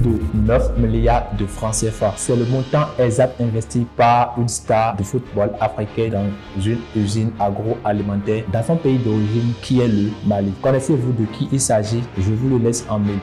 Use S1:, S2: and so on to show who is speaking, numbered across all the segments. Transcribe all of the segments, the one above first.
S1: de 9 milliards de francs CFA. C'est le montant exact investi par une star de football africain dans une usine agroalimentaire dans son pays d'origine qui est le Mali. Connaissez-vous de qui il s'agit? Je vous le laisse en mail.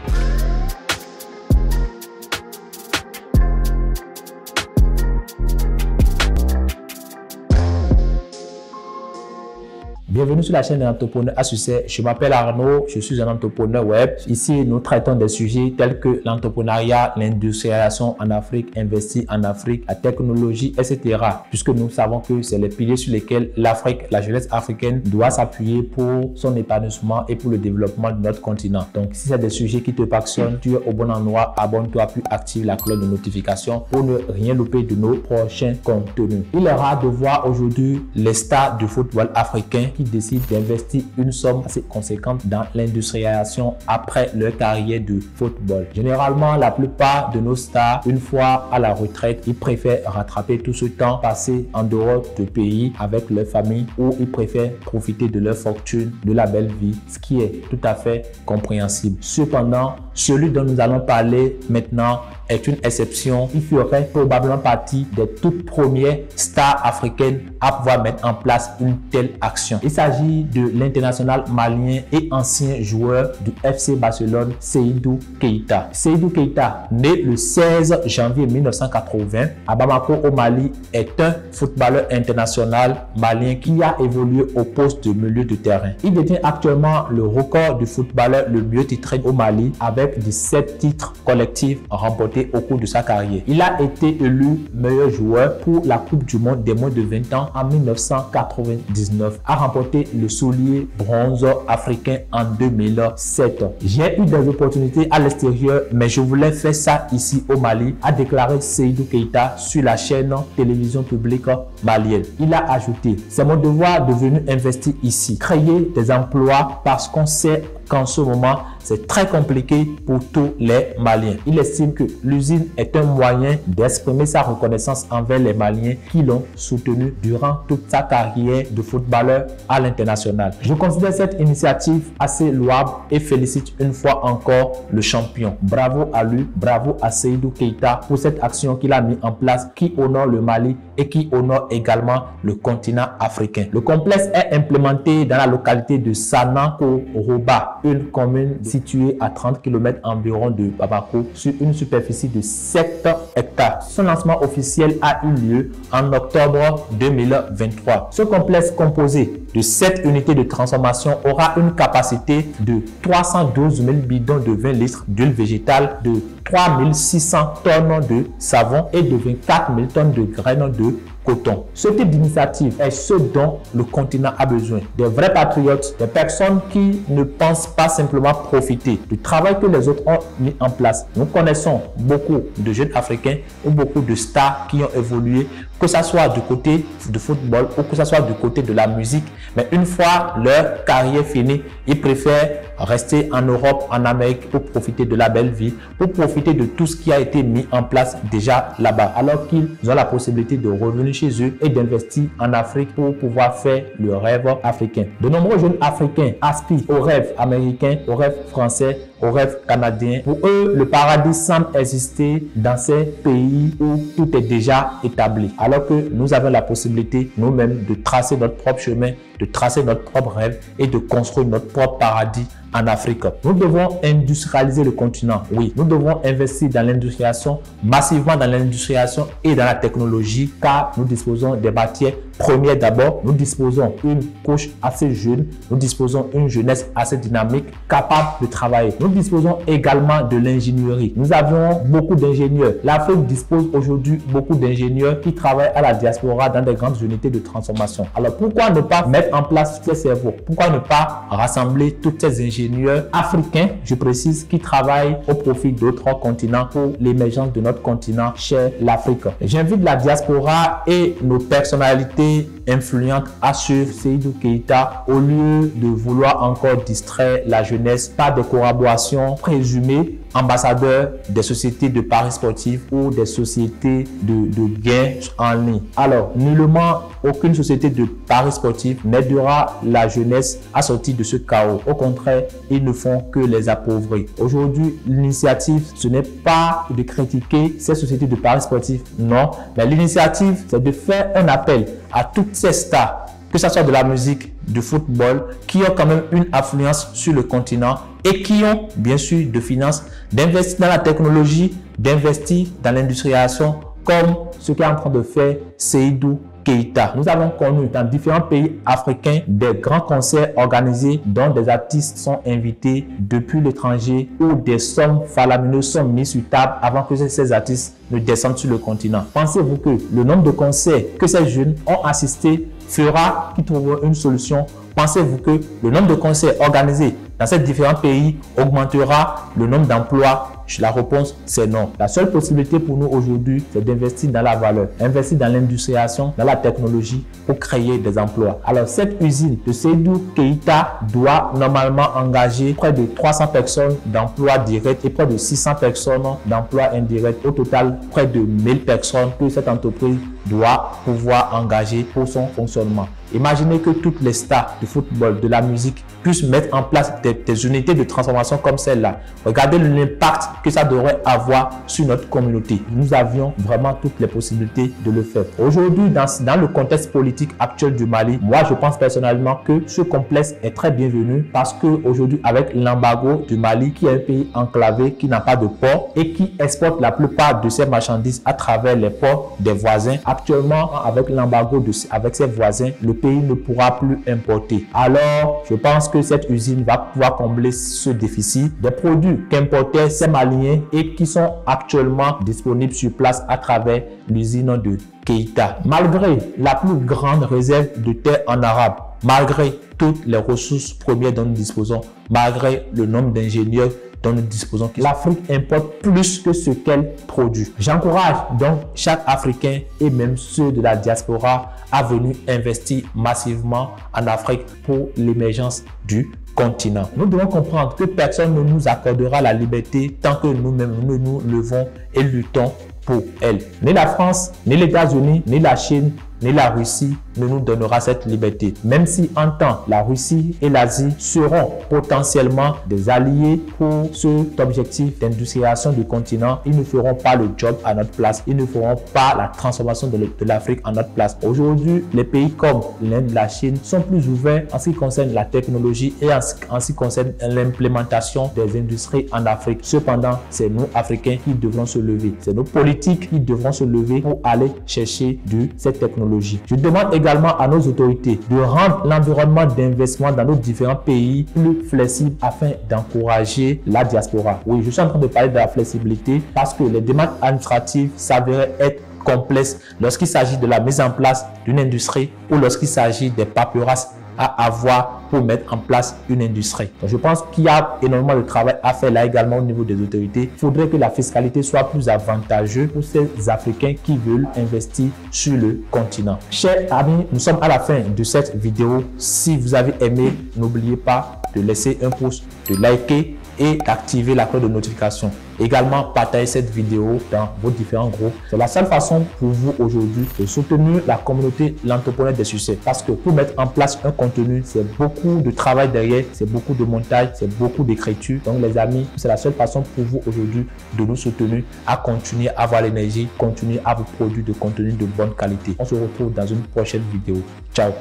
S1: Bienvenue sur la chaîne de l'entrepreneur à succès. Je m'appelle Arnaud, je suis un entrepreneur web. Ici, nous traitons des sujets tels que l'entrepreneuriat, l'industrialisation en Afrique, investir en Afrique, la technologie, etc. Puisque nous savons que c'est les piliers sur lesquels l'Afrique, la jeunesse africaine doit s'appuyer pour son épanouissement et pour le développement de notre continent. Donc, si c'est des sujets qui te passionnent, tu es au bon endroit, abonne-toi puis active la cloche de notification pour ne rien louper de nos prochains contenus. Il est rare de voir aujourd'hui les stars du football africain qui décident d'investir une somme assez conséquente dans l'industrialisation après leur carrière de football. Généralement, la plupart de nos stars, une fois à la retraite, ils préfèrent rattraper tout ce temps passé en dehors du pays avec leur famille ou ils préfèrent profiter de leur fortune, de la belle vie, ce qui est tout à fait compréhensible. Cependant, celui dont nous allons parler maintenant est une exception. Il ferait probablement partie des toutes premières stars africaines à pouvoir mettre en place une telle action. Il s'agit de l'international malien et ancien joueur du FC Barcelone, Seydou Keita. Seydou Keita, né le 16 janvier 1980 à Bamako au Mali, est un footballeur international malien qui a évolué au poste de milieu de terrain. Il détient actuellement le record du footballeur le mieux titré au Mali avec 17 titres collectifs remportés au cours de sa carrière. Il a été élu meilleur joueur pour la Coupe du Monde des moins de 20 ans en 1999. A remporté le soulier bronze africain en 2007. J'ai eu des opportunités à l'extérieur, mais je voulais faire ça ici au Mali, a déclaré Seydou Keita sur la chaîne télévision publique malienne. Il a ajouté: c'est mon devoir de venir investir ici, créer des emplois parce qu'on sait qu'en ce moment, c'est très compliqué pour tous les Maliens. Il estime que l'usine est un moyen d'exprimer sa reconnaissance envers les Maliens qui l'ont soutenu durant toute sa carrière de footballeur à l'international. Je considère cette initiative assez louable et félicite une fois encore le champion. Bravo à lui, bravo à Seydou Keita pour cette action qu'il a mis en place qui honore le Mali et qui honore également le continent africain. Le complexe est implémenté dans la localité de Sananko-Roba, une commune située à 30 km environ de Bamako sur une superficie de 7 hectares. Son lancement officiel a eu lieu en octobre 2023. Ce complexe composé de 7 unités de transformation aura une capacité de 312 000 bidons de 20 litres d'huile végétale, de 3600 tonnes de savon et de 24 000 tonnes de graines de coton. Ce type d'initiative est ce dont le continent a besoin. Des vrais patriotes, des personnes qui ne pensent pas simplement profiter du travail que les autres ont mis en place. Nous connaissons beaucoup de jeunes africains ou beaucoup de stars qui ont évolué, que ce soit du côté du football ou que ce soit du côté de la musique. Mais une fois leur carrière finie, ils préfèrent rester en Europe, en Amérique pour profiter de la belle vie, pour profiter de tout ce qui a été mis en place déjà là-bas, alors qu'ils ont la possibilité de revenir chez eux et d'investir en Afrique pour pouvoir faire le rêve africain. De nombreux jeunes africains aspirent au rêve américain, au rêve français, au rêve canadien. Pour eux, le paradis semble exister dans ces pays où tout est déjà établi, alors que nous avons la possibilité nous-mêmes de tracer notre propre chemin, de tracer notre propre rêve et de construire notre propre paradis en Afrique. Nous devons industrialiser le continent. Oui, nous devons investir dans l'industrialisation, massivement dans l'industrialisation et dans la technologie, car nous disposons des matières premières d'abord. Nous disposons d'une couche assez jeune, nous disposons d'une jeunesse assez dynamique, capable de travailler. Nous disposons également de l'ingénierie. Nous avons beaucoup d'ingénieurs. L'Afrique dispose aujourd'hui beaucoup d'ingénieurs qui travaillent à la diaspora dans des grandes unités de transformation. Alors pourquoi ne pas mettre en place ces cerveaux? Pourquoi ne pas rassembler tous ces ingénieurs africains, je précise, qui travaillent au profit d'autres continents pour l'émergence de notre continent cher, l'Afrique? J'invite la diaspora et nos personnalités influentes à suivre Seydou Keita au lieu de vouloir encore distraire la jeunesse par des collaborations présumées ambassadeurs des sociétés de paris sportifs ou des sociétés de gains en ligne. Alors, nullement, aucune société de paris sportifs n'aidera la jeunesse à sortir de ce chaos. Au contraire, ils ne font que les appauvrir. Aujourd'hui, l'initiative, ce n'est pas de critiquer ces sociétés de paris sportifs, non, mais l'initiative, c'est de faire un appel à toutes ces stars, que ce soit de la musique, du football, qui ont quand même une influence sur le continent et qui ont bien sûr de finances, d'investir dans la technologie, d'investir dans l'industrialisation, comme ce qu'est en train de faire Seydou Keita. Nous avons connu dans différents pays africains des grands concerts organisés dont des artistes sont invités depuis l'étranger où des sommes faramineuses sont mises sur table avant que ces artistes ne descendent sur le continent. Pensez-vous que le nombre de concerts que ces jeunes ont assistés fera qu'ils trouveront une solution? Pensez-vous que le nombre de concerts organisés dans ces différents pays augmentera le nombre d'emplois? La réponse, c'est non. La seule possibilité pour nous aujourd'hui, c'est d'investir dans la valeur, investir dans l'industrialisation, dans la technologie pour créer des emplois. Alors, cette usine de Seydou Keita doit normalement engager près de 300 personnes d'emplois directs et près de 600 personnes d'emplois indirects. Au total, près de 1000 personnes que cette entreprise doit pouvoir engager pour son fonctionnement. Imaginez que toutes les stars du football, de la musique puissent mettre en place des unités de transformation comme celle-là. Regardez l'impact que ça devrait avoir sur notre communauté. Nous avions vraiment toutes les possibilités de le faire. Aujourd'hui, dans le contexte politique actuel du Mali, moi je pense personnellement que ce complexe est très bienvenu parce qu'aujourd'hui, avec l'embargo du Mali, qui est un pays enclavé, qui n'a pas de port et qui exporte la plupart de ses marchandises à travers les ports des voisins, actuellement, avec l'embargo avec ses voisins, le pays ne pourra plus importer. Alors, je pense que cette usine va pouvoir combler ce déficit des produits qu'importaient ces Maliens et qui sont actuellement disponibles sur place à travers l'usine de Keita. Malgré la plus grande réserve de terre en arabe, malgré toutes les ressources premières dont nous disposons, malgré le nombre d'ingénieurs dont nous disposons, l'Afrique importe plus que ce qu'elle produit. J'encourage donc chaque Africain et même ceux de la diaspora à venir investir massivement en Afrique pour l'émergence du continent. Nous devons comprendre que personne ne nous accordera la liberté tant que nous-mêmes nous nous levons et luttons pour elle. Ni la France, ni les États-Unis, ni la Chine, ni la Russie ne nous donnera cette liberté. Même si en temps, la Russie et l'Asie seront potentiellement des alliés pour cet objectif d'industrialisation du continent, ils ne feront pas le job à notre place. Ils ne feront pas la transformation de l'Afrique à notre place. Aujourd'hui, les pays comme l'Inde, la Chine sont plus ouverts en ce qui concerne la technologie et en ce qui concerne l'implémentation des industries en Afrique. Cependant, c'est nous, Africains, qui devrons se lever. C'est nos politiques qui devront se lever pour aller chercher cette technologie. Je demande également à nos autorités de rendre l'environnement d'investissement dans nos différents pays plus flexible afin d'encourager la diaspora. Oui, je suis en train de parler de la flexibilité parce que les démarches administratives s'avéraient être complexes lorsqu'il s'agit de la mise en place d'une industrie ou lorsqu'il s'agit des paperasses à avoir pour mettre en place une industrie. Donc, je pense qu'il y a énormément de travail à faire là également au niveau des autorités. Il faudrait que la fiscalité soit plus avantageuse pour ces Africains qui veulent investir sur le continent. Chers amis, nous sommes à la fin de cette vidéo. Si vous avez aimé, n'oubliez pas de laisser un pouce, de liker et d'activer la cloche de notification. Également, partagez cette vidéo dans vos différents groupes. C'est la seule façon pour vous aujourd'hui de soutenir la communauté, l'entrepreneur des succès. Parce que pour mettre en place un contenu, c'est beaucoup de travail derrière, c'est beaucoup de montage, c'est beaucoup d'écriture. Donc les amis, c'est la seule façon pour vous aujourd'hui de nous soutenir à continuer à avoir l'énergie, continuer à vous produire de contenu de bonne qualité. On se retrouve dans une prochaine vidéo. Ciao.